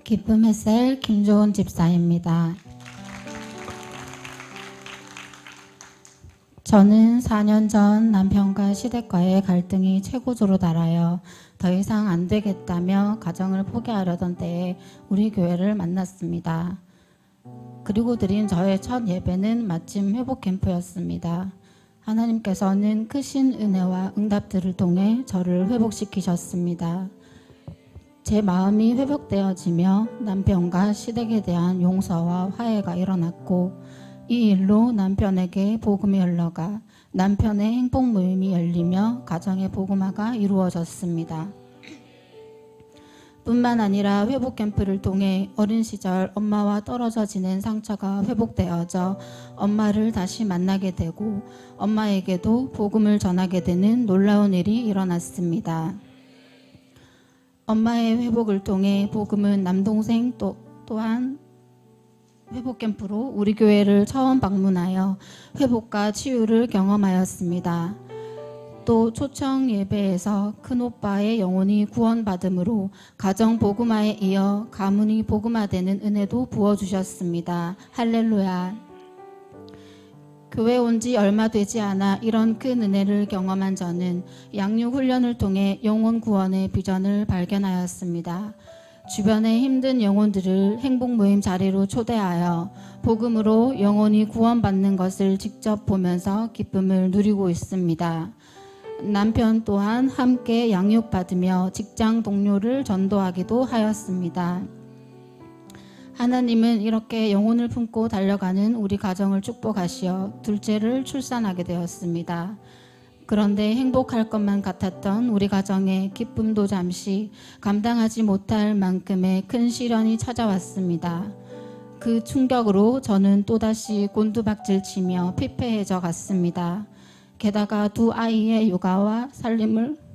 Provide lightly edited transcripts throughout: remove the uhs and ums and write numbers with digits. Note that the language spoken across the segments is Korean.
기쁨 햇살 김조은 집사입니다. 저는 4년 전 남편과 시댁과의 갈등이 최고조로 달하여 더 이상 안 되겠다며 가정을 포기하려던 때에 우리 교회를 만났습니다. 그리고 드린 저의 첫 예배는 마침 회복 캠프였습니다. 하나님께서는 크신 은혜와 응답들을 통해 저를 회복시키셨습니다. 제 마음이 회복되어지며 남편과 시댁에 대한 용서와 화해가 일어났고, 이 일로 남편에게 복음이 흘러가 남편의 행복 모임이 열리며 가정의 복음화가 이루어졌습니다. 뿐만 아니라 회복 캠프를 통해 어린 시절 엄마와 떨어져 지낸 상처가 회복되어져 엄마를 다시 만나게 되고 엄마에게도 복음을 전하게 되는 놀라운 일이 일어났습니다. 엄마의 회복을 통해 복음은 남동생 또한 회복 캠프로 우리 교회를 처음 방문하여 회복과 치유를 경험하였습니다. 또 초청 예배에서 큰오빠의 영혼이 구원받음으로 가정 복음화에 이어 가문이 복음화되는 은혜도 부어주셨습니다. 할렐루야. 교회 온 지 얼마 되지 않아 이런 큰 은혜를 경험한 저는 양육 훈련을 통해 영혼 구원의 비전을 발견하였습니다. 주변의 힘든 영혼들을 행복 모임 자리로 초대하여 복음으로 영혼이 구원받는 것을 직접 보면서 기쁨을 누리고 있습니다. 남편 또한 함께 양육받으며 직장 동료를 전도하기도 하였습니다. 하나님은 이렇게 영혼을 품고 달려가는 우리 가정을 축복하시어 둘째를 출산하게 되었습니다. 그런데 행복할 것만 같았던 우리 가정에 기쁨도 잠시 감당하지 못할 만큼의 큰 시련이 찾아왔습니다. 그 충격으로 저는 또다시 곤두박질치며 피폐해져 갔습니다. 게다가 두 아이의 육아와 살림을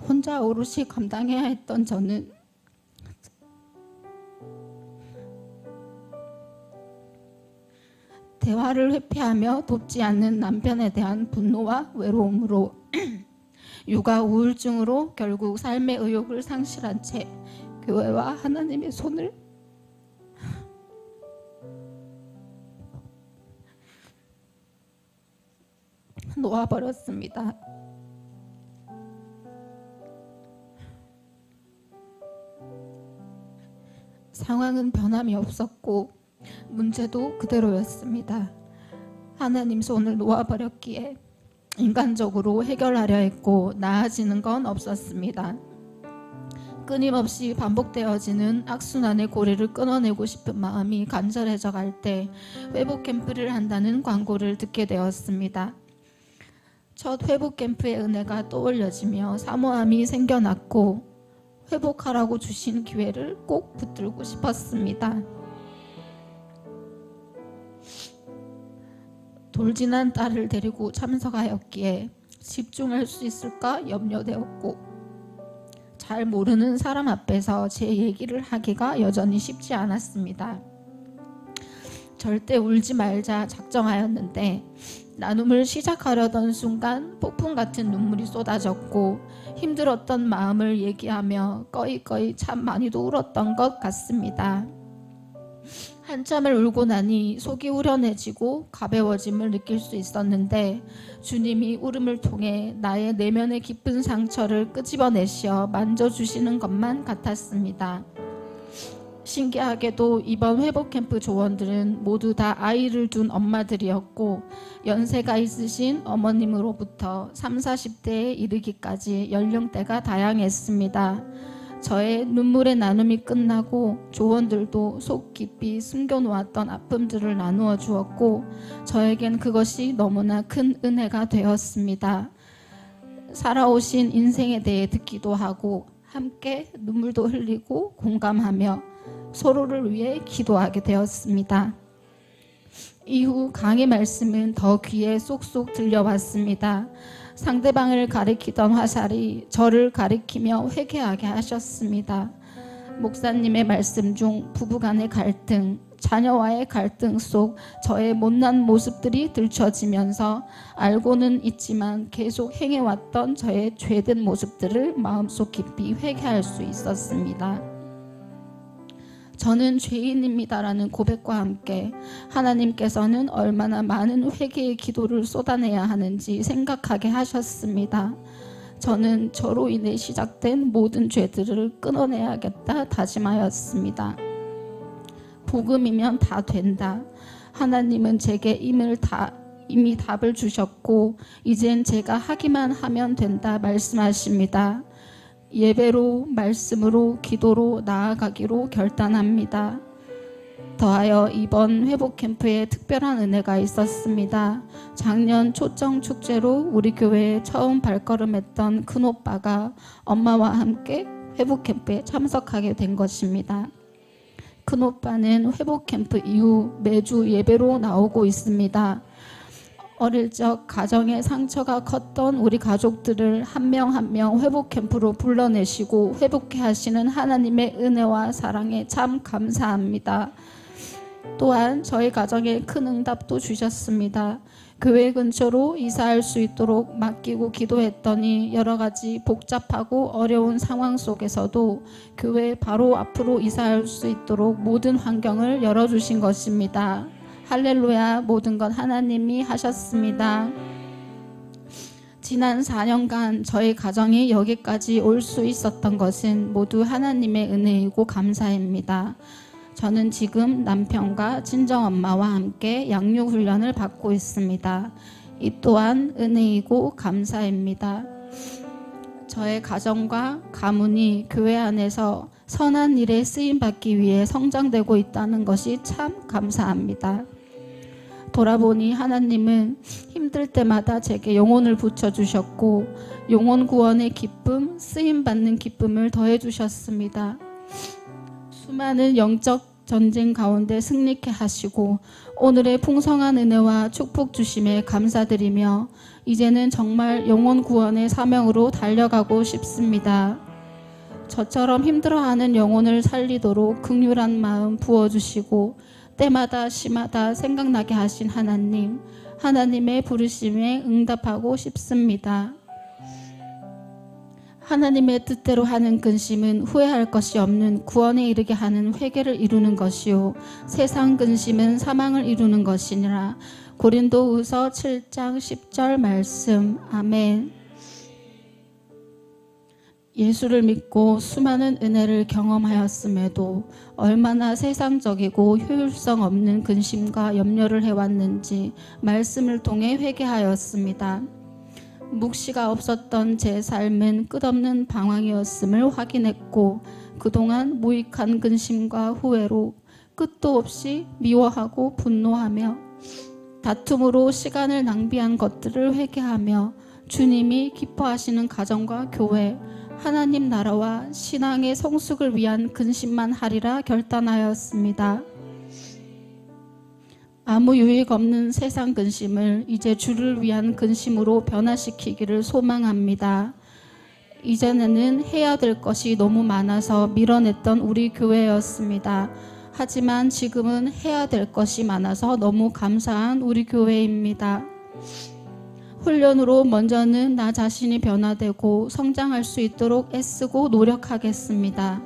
혼자 오롯이 감당해야 했던 저는 대화를 회피하며 돕지 않는 남편에 대한 분노와 외로움으로 육아 우울증으로 결국 삶의 의욕을 상실한 채 교회와 하나님의 손을 놓아버렸습니다. 상황은 변함이 없었고 문제도 그대로였습니다. 하나님 손을 놓아버렸기에 인간적으로 해결하려 했고 나아지는 건 없었습니다. 끊임없이 반복되어지는 악순환의 고리를 끊어내고 싶은 마음이 간절해져 갈 때 회복 캠프를 한다는 광고를 듣게 되었습니다. 첫 회복 캠프의 은혜가 떠올려지며 사모함이 생겨났고 회복하라고 주신 기회를 꼭 붙들고 싶었습니다. 돌진한 딸을 데리고 참석하였기에 집중할 수 있을까 염려되었고 잘 모르는 사람 앞에서 제 얘기를 하기가 여전히 쉽지 않았습니다. 절대 울지 말자 작정하였는데 나눔을 시작하려던 순간 폭풍 같은 눈물이 쏟아졌고 힘들었던 마음을 얘기하며 꺼이꺼이 참 많이도 울었던 것 같습니다. 한참을 울고 나니 속이 후련해지고 가벼워짐을 느낄 수 있었는데 주님이 울음을 통해 나의 내면의 깊은 상처를 끄집어내시어 만져주시는 것만 같았습니다. 신기하게도 이번 회복캠프 조원들은 모두 다 아이를 둔 엄마들이었고 연세가 있으신 어머님으로부터 30, 40대에 이르기까지 연령대가 다양했습니다. 저의 눈물의 나눔이 끝나고 조원들도 속 깊이 숨겨놓았던 아픔들을 나누어 주었고 저에겐 그것이 너무나 큰 은혜가 되었습니다. 살아오신 인생에 대해 듣기도 하고 함께 눈물도 흘리고 공감하며 서로를 위해 기도하게 되었습니다. 이후 강의 말씀은 더 귀에 쏙쏙 들려왔습니다. 상대방을 가리키던 화살이 저를 가리키며 회개하게 하셨습니다. 목사님의 말씀 중 부부간의 갈등, 자녀와의 갈등 속 저의 못난 모습들이 들춰지면서 알고는 있지만 계속 행해왔던 저의 죄된 모습들을 마음속 깊이 회개할 수 있었습니다. 저는 죄인입니다라는 고백과 함께 하나님께서는 얼마나 많은 회개의 기도를 쏟아내야 하는지 생각하게 하셨습니다. 저는 저로 인해 시작된 모든 죄들을 끊어내야겠다 다짐하였습니다. 복음이면 다 된다. 하나님은 제게 이미 답을 주셨고 이젠 제가 하기만 하면 된다 말씀하십니다. 예배로, 말씀으로, 기도로 나아가기로 결단합니다. 더하여 이번 회복 캠프에 특별한 은혜가 있었습니다. 작년 초청 축제로 우리 교회에 처음 발걸음했던 큰오빠가 엄마와 함께 회복 캠프에 참석하게 된 것입니다. 큰오빠는 회복 캠프 이후 매주 예배로 나오고 있습니다. 어릴 적 가정의 상처가 컸던 우리 가족들을 한 명 한 명 회복 캠프로 불러내시고 회복케 하시는 하나님의 은혜와 사랑에 참 감사합니다. 또한 저희 가정에 큰 응답도 주셨습니다. 교회 근처로 이사할 수 있도록 맡기고 기도했더니 여러 가지 복잡하고 어려운 상황 속에서도 교회 바로 앞으로 이사할 수 있도록 모든 환경을 열어주신 것입니다. 할렐루야, 모든 것 하나님이 하셨습니다. 지난 4년간 저희 가정이 여기까지 올 수 있었던 것은 모두 하나님의 은혜이고 감사입니다. 저는 지금 남편과 친정엄마와 함께 양육훈련을 받고 있습니다. 이 또한 은혜이고 감사입니다. 저의 가정과 가문이 교회 안에서 선한 일에 쓰임받기 위해 성장되고 있다는 것이 참 감사합니다. 돌아보니 하나님은 힘들 때마다 제게 영혼을 붙여주셨고 영혼 구원의 기쁨, 쓰임받는 기쁨을 더해주셨습니다. 수많은 영적 전쟁 가운데 승리케 하시고 오늘의 풍성한 은혜와 축복 주심에 감사드리며 이제는 정말 영혼 구원의 사명으로 달려가고 싶습니다. 저처럼 힘들어하는 영혼을 살리도록 긍휼한 마음 부어주시고 때마다 시마다 생각나게 하신 하나님, 하나님의 부르심에 응답하고 싶습니다. 하나님의 뜻대로 하는 근심은 후회할 것이 없는 구원에 이르게 하는 회개를 이루는 것이요 세상 근심은 사망을 이루는 것이니라. 고린도후서 7장 10절 말씀. 아멘. 예수를 믿고 수많은 은혜를 경험하였음에도 얼마나 세상적이고 효율성 없는 근심과 염려를 해왔는지 말씀을 통해 회개하였습니다. 묵시가 없었던 제 삶은 끝없는 방황이었음을 확인했고 그동안 무익한 근심과 후회로 끝도 없이 미워하고 분노하며 다툼으로 시간을 낭비한 것들을 회개하며 주님이 기뻐하시는 가정과 교회, 하나님 나라와 신앙의 성숙을 위한 근심만 하리라 결단하였습니다. 아무 유익 없는 세상 근심을 이제 주를 위한 근심으로 변화시키기를 소망합니다. 이전에는 해야 될 것이 너무 많아서 밀어냈던 우리 교회였습니다. 하지만 지금은 해야 될 것이 많아서 너무 감사한 우리 교회입니다. 훈련으로 먼저는 나 자신이 변화되고 성장할 수 있도록 애쓰고 노력하겠습니다.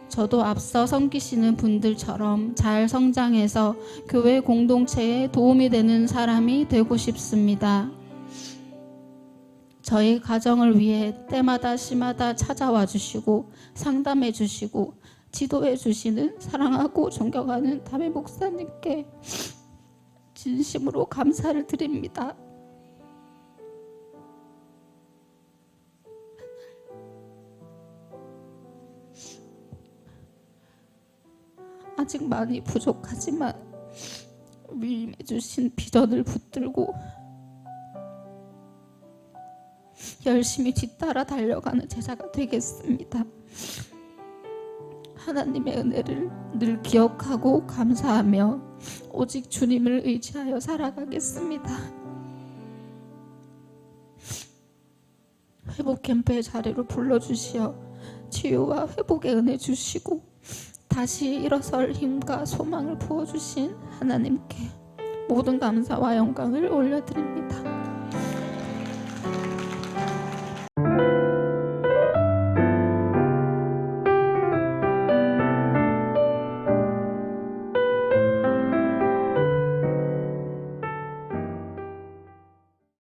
저도 앞서 섬기시는 분들처럼 잘 성장해서 교회 공동체에 도움이 되는 사람이 되고 싶습니다. 저희 가정을 위해 때마다 시마다 찾아와 주시고 상담해 주시고 지도해 주시는 사랑하고 존경하는 담임 목사님께 진심으로 감사를 드립니다. 아직 많이 부족하지만 위임해 주신 비전을 붙들고 열심히 뒤따라 달려가는 제자가 되겠습니다. 하나님의 은혜를 늘 기억하고 감사하며 오직 주님을 의지하여 살아가겠습니다. 회복 캠프의 자리로 불러주시어 치유와 회복의 은혜 주시고 다시 일어설 힘과 소망을 부어주신 하나님께 모든 감사와 영광을 올려드립니다.